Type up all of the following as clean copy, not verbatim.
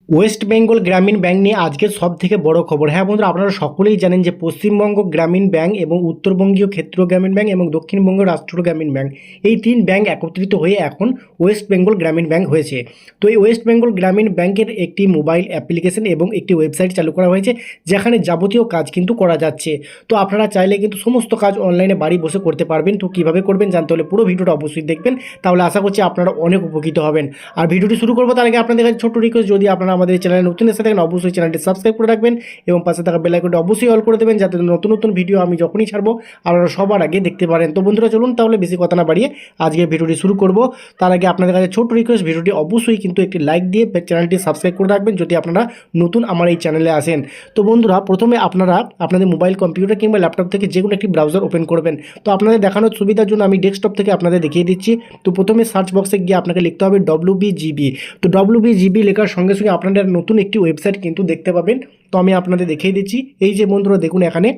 West Bengal গ্রামীণ bank নিয়ে আজকের সব থেকে বড় খবর। হ্যাঁ বন্ধুরা, আপনারা সকলেই জানেন যে পশ্চিমবঙ্গ গ্রামীণ ব্যাংক এবং উত্তরবঙ্গীয় ক্ষেত্রীয় গ্রামীণ ব্যাংক এবং দক্ষিণবঙ্গ রাষ্ট্রীয় গ্রামীণ ব্যাংক, এই তিন ব্যাংক একত্রিত হয়ে এখন ওয়েস্ট বেঙ্গল গ্রামীণ ব্যাংক হয়েছে। তো এই ওয়েস্ট বেঙ্গল গ্রামীণ ব্যাংকের একটি মোবাইল অ্যাপ্লিকেশন এবং একটি ওয়েবসাইট চালু করা হয়েছে, যেখানে যাবতীয় কাজ কিন্তু করা যাচ্ছে। তো আপনারা চাইলে কিন্তু সমস্ত কাজ অনলাইনে বাড়ি বসে করতে পারবেন। তো কীভাবে করবেন জানতে হলে পুরো ভিডিওটা অবশ্যই দেখবেন, তাহলে আশা করছি আপনারা অনেক উপকৃত হবেন। আর ভিডিওটি শুরু করবো তার আগে আপনাদের কাছে ছোট্ট রিকোয়েস্ট, যদি আপনারা আমাদের চ্যানেলে নতুন এসে থাকেন অবশ্যই চ্যানেলটি সাবস্ক্রাইব করে রাখবেন এবং পাশে থাকা বেল আইকনটি অবশ্যই অল করে দেবেন, যাতে নতুন নতুন ভিডিও আমি যখনই ছাড়বো আপনারা সবার আগে দেখতে পারেন। তো বন্ধুরা চলুন তাহলে বেশি কথা না বাড়িয়ে আজকে ভিডিওটি শুরু করব। তার আগে আপনাদের কাছে ছোট্ট রিকোয়েস্ট, ভিডিওটি অবশ্যই কিন্তু একটি লাইক দিয়ে চ্যানেলটি সাবস্ক্রাইব করে রাখবেন যদি আপনারা নতুন আমার এই চ্যানেলে আসেন। তো বন্ধুরা, প্রথমে আপনারা আপনাদের মোবাইল কম্পিউটার কিংবা ল্যাপটপ থেকে যে কোনো একটি ব্রাউজার ওপেন করবেন। তো আপনাদের দেখানোর সুবিধার জন্য আমি ডেস্কটপ থেকে আপনাদের দেখিয়ে দিচ্ছি। তো প্রথমে সার্চ বক্সে গিয়ে আপনাকে লিখতে হবে WBGB। তো WBGB লেখার সঙ্গে সঙ্গে আপনারা নতুন একটি ওয়েবসাইট কিন্তু দেখতে পাবেন। তো আমি আপনাদের দেখিয়ে দিচ্ছি। এই যে বন্ধুরা দেখুন, এখানে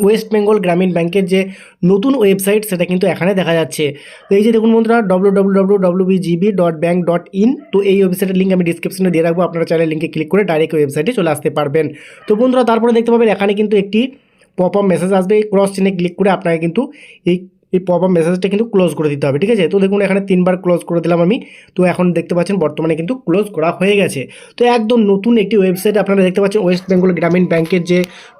ওয়েস্ট বেঙ্গল গ্রামীণ ব্যাংকের যে নতুন ওয়েবসাইট সেটা কিন্তু এখানে দেখা যাচ্ছে। তো এই যে দেখুন বন্ধুরা, www.wbgb.bank.in। তো এই ওয়েবসাইটের লিঙ্ক আমি ডিসক্রিপশনে দিয়ে রাখবো, আপনারা চাইলে লিঙ্কে ক্লিক করে ডাইরেক্ট ওয়েবসাইটে চলে আসতে পারবেন। তো বন্ধুরা তারপরে দেখতে পাবেন এখানে কিন্তু একটি পপ আপ মেসেজ আসবে। এই ক্রস চিহ্নে ক্লিক করে আপনাকে কিন্তু এই পপ আপ মেসেজটা কিন্তু ক্লোজ করে দিতে হবে, ঠিক আছে। তো দেখুন এখানে 3বার ক্লোজ করে দিলাম আমি। তো এখন দেখতে পাচ্ছেন বর্তমানে কিন্তু ক্লোজ করা হয়ে গেছে। তো একদম নতুন একটি ওয়েবসাইট আপনারা দেখতে পাচ্ছেন, ওয়েস্ট বেঙ্গল গ্রামীণ ব্যাংকের যে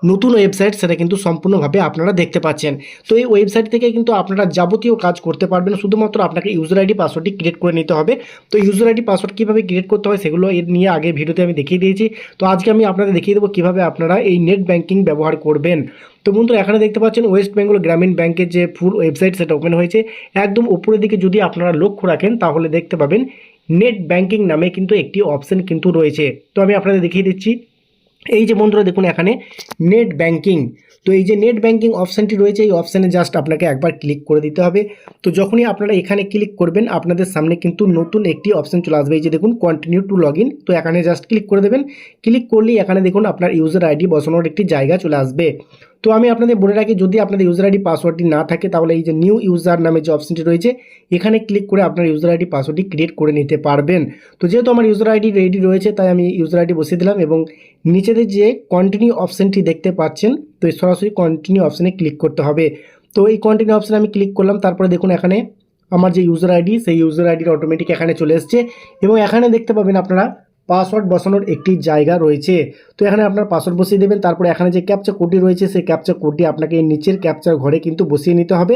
নতুন ওয়েবসাইট সেটা কিন্তু সম্পূর্ণভাবে আপনারা দেখতে পাচ্ছেন। তো এই ওয়েবসাইট থেকে কিন্তু আপনারা যাবতীয় কাজ করতে পারবেন, শুধুমাত্র আপনাকে ইউজার আইডি পাসওয়ার্ডটি ক্রিয়েট করে নিতে হবে। তো ইউজার আইডি পাসওয়ার্ড কীভাবে ক্রিয়েট করতে হয় সেগুলো এর নিয়ে আগে ভিডিওতে আমি দেখিয়ে দিয়েছি। তো আজকে আমি আপনাদের দেখিয়ে দেবো কীভাবে আপনারা এই নেট ব্যাংকিং ব্যবহার করবেন। তো বন্ধুরা এখানে দেখতে পাচ্ছেন ওয়েস্ট বেঙ্গল গ্রামীণ ব্যাংকের যে ফুল ওয়েবসাইট সেটা ওপেন হয়েছে। একদম উপরের দিকে যদি আপনারা লক্ষ্য রাখেন তাহলে দেখতে পাবেন নেট ব্যাংকিং নামে কিন্তু একটি অপশন কিন্তু রয়েছে। তো আমি আপনাদের দেখিয়ে দিচ্ছি। এই যে বন্ধুরা দেখুন এখানে নেট ব্যাংকিং। তো এই যে নেট ব্যাংকিং অপশানটি রয়েছে, এই অপশানে জাস্ট আপনাকে একবার ক্লিক করে দিতে হবে। তো যখনই আপনারা এখানে ক্লিক করবেন আপনাদের সামনে কিন্তু নতুন একটি অপশান চলে আসবে। এই যে দেখুন কন্টিনিউ টু লগ ইন। তো এখানে জাস্ট ক্লিক করে দেবেন। ক্লিক করলেই এখানে দেখুন আপনার ইউজার আইডি বসানোর একটি জায়গা চলে আসবে। তো আমি আপনাদের বলে রাখি, যদি আপনাদের ইউজার আইডি পাসওয়ার্ডটি না থাকে তাহলে এই যে নিউ ইউজার নামে যে অপশানটি রয়েছে এখানে ক্লিক করে আপনার ইউজার আইডি পাসওয়ার্ডটি ক্রিয়েট করে নিতে পারবেন। তো যেহেতু আমার ইউজার আইডি রেডি রয়েছে তাই আমি ইউজার আইডি বসিয়ে দিলাম এবং নিচেতে যে কন্টিনিউ অপশানটি দেখতে পাচ্ছেন, তো এই সরাসরি কন্টিনিউ অপশানে ক্লিক করতে হবে। তো এই কন্টিনিউ অপশানে আমি ক্লিক করলাম। তারপরে দেখুন এখানে আমার যে ইউজার আইডি সেই ইউজার আইডির অটোমেটিক এখানে চলে এসছে এবং এখানে দেখতে পাবেন আপনারা পাসওয়ার্ড বসানোর একটি জায়গা রয়েছে। তো এখানে আপনার পাসওয়ার্ড বসিয়ে দেবেন। তারপরে এখানে যে ক্যাপচা কোডটি রয়েছে সেই ক্যাপচা কোডটি আপনাকে এই নিচের ক্যাপচার ঘরে কিন্তু বসিয়ে নিতে হবে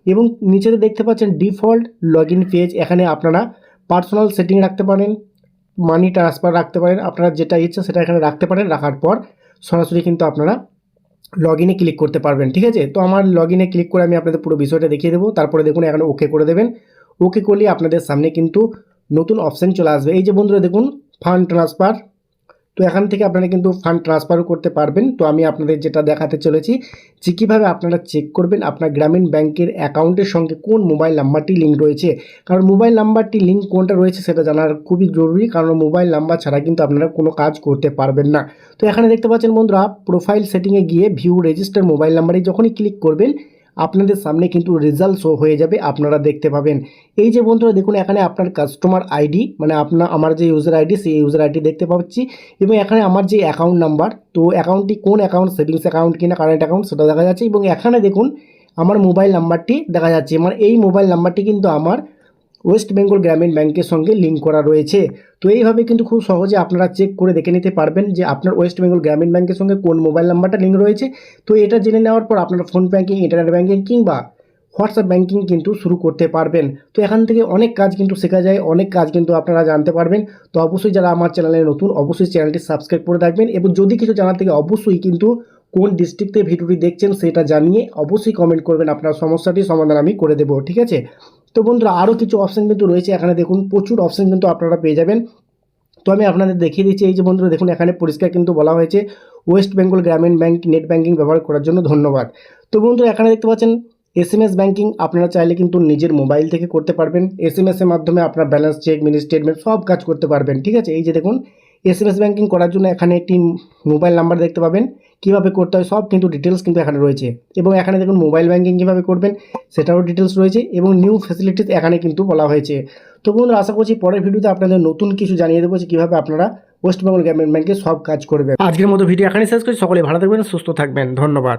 এবং নিচেতে দেখতে পাচ্ছেন ডিফল্ট লগ ইন পেজ। এখানে আপনারা পার্সোনাল সেটিং রাখতে পারেন, মানি ট্রান্সফার রাখতে পারেন, আপনারা যেটা ইচ্ছা সেটা এখানে রাখতে পারেন। রাখার পর সরাসরি কিন্তু আপনারা লগ ইনে ক্লিক করতে পারবেন, ঠিক আছে। তো আমার লগ ইনে ক্লিক করে আমি আপনাদের পুরো বিষয়টা দেখিয়ে দেবো। তারপরে দেখুন এখানে ওকে করে দেবেন। ওকে করলে আপনাদের সামনে কিন্তু নতুন অপশান চলে আসবে। এই যে বন্ধুরা দেখুন ফান্ড ট্রান্সফার। তো এখান থেকে আপনারা কিন্তু ফান্ড ট্রান্সফারও করতে পারবেন। তো আমি আপনাদের যেটা দেখাতে চলেছি যে কীভাবে আপনারা চেক করবেন আপনার গ্রামীণ ব্যাংকের অ্যাকাউন্টের সঙ্গে কোন মোবাইল নাম্বারটি লিঙ্ক রয়েছে। কারণ মোবাইল নাম্বারটি লিঙ্ক কোনটা রয়েছে সেটা জানার খুবই জরুরি, কারণ মোবাইল নাম্বার ছাড়া কিন্তু আপনারা কোনো কাজ করতে পারবেন না। তো এখানে দেখতে পাচ্ছেন বন্ধুরা প্রোফাইল সেটিংয়ে গিয়ে ভিউ রেজিস্টার মোবাইল নাম্বারে যখনই ক্লিক করবেন আপনাদের সামনে কিন্তু রেজাল্ট শো হয়ে যাবে, আপনারা দেখতে পাবেন। এই যে বন্ধুরা দেখুন এখানে আপনার কাস্টমার আইডি মানে আমার যে ইউজার আইডি সেই ইউজার আইডি দেখতে পাচ্ছি এবং এখানে আমার যে অ্যাকাউন্ট নাম্বার, তো অ্যাকাউন্টটি কোন অ্যাকাউন্ট, সেভিংস অ্যাকাউন্ট কিনা কারেন্ট অ্যাকাউন্ট সেটা দেখা যাচ্ছে এবং এখানে দেখুন আমার মোবাইল নাম্বারটি দেখা যাচ্ছে। আমার এই মোবাইল নাম্বারটি কিন্তু আমার ওয়েস্ট বেঙ্গল গ্রামীণ ব্যাংকের সঙ্গে লিঙ্ক করা রয়েছে। তো এইভাবে কিন্তু খুব সহজে আপনারা চেক করে দেখে নিতে পারবেন যে আপনার ওয়েস্ট বেঙ্গল গ্রামীণ ব্যাংকের সঙ্গে কোন মোবাইল নাম্বারটা লিঙ্ক রয়েছে। তো এটা জেনে নেওয়ার পর আপনারা ফোন ব্যাঙ্কিং, ইন্টারনেট ব্যাঙ্কিং কিংবা হোয়াটসঅ্যাপ ব্যাঙ্কিং কিন্তু শুরু করতে পারবেন। তো এখান থেকে অনেক কাজ কিন্তু শেখা যায়, অনেক কাজ কিন্তু আপনারা জানতে পারবেন। তো অবশ্যই যারা আমার চ্যানেলে নতুন অবশ্যই চ্যানেলটি সাবস্ক্রাইব করে রাখবেন এবং যদি কিছু জানার থেকে অবশ্যই কিন্তু কোন ডিস্ট্রিক্টে ভিডিওটি দেখছেন সেটা জানিয়ে অবশ্যই কমেন্ট করবেন, আপনার সমস্যাটির সমাধান আমি করে দেবো, ঠিক আছে। তো বন্ধুরা আরও কিছু অপশান কিন্তু রয়েছে, এখানে দেখুন প্রচুর অপশান কিন্তু আপনারা পেয়ে যাবেন। তো আমি আপনাদের দেখিয়ে দিচ্ছি। এই যে বন্ধুরা দেখুন এখানে পরিষ্কার কিন্তু বলা হয়েছে ওয়েস্ট বেঙ্গল গ্রামীণ ব্যাংক নেট ব্যাংকিং ব্যবহার করার জন্য ধন্যবাদ। তো বন্ধুরা এখানে দেখতে পাচ্ছেন SMS ব্যাংকিং আপনারা চাইলে কিন্তু নিজের মোবাইল থেকে করতে পারবেন। SMS এর মাধ্যমে আপনার ব্যালেন্স চেক, মিনি স্টেটমেন্ট সব কাজ করতে পারবেন, ঠিক আছে। এই যে দেখুন SMS ব্যাংকিং করার জন্য এখানে একটি মোবাইল নাম্বার দেখতে পাবেন, কীভাবে করতে হয় সব কিন্তু ডিটেলস কিন্তু এখানে রয়েছে এবং এখানে দেখুন মোবাইল ব্যাংকিং কীভাবে করবেন সেটারও ডিটেলস রয়েছে এবং নিউ ফ্যাসিলিটিস এখানে কিন্তু বলা হয়েছে। তো বন্ধুরা আশা করছি পরের ভিডিওতে আপনাদের নতুন কিছু জানিয়ে দেবো যে কীভাবে আপনারা ওয়েস্ট বেঙ্গল গ্রামীণ ব্যাংকে সব কাজ করবেন। আজকের মতো ভিডিও এখানে শেষ করছি। সকলে ভালো থাকবেন, সুস্থ থাকবেন, ধন্যবাদ।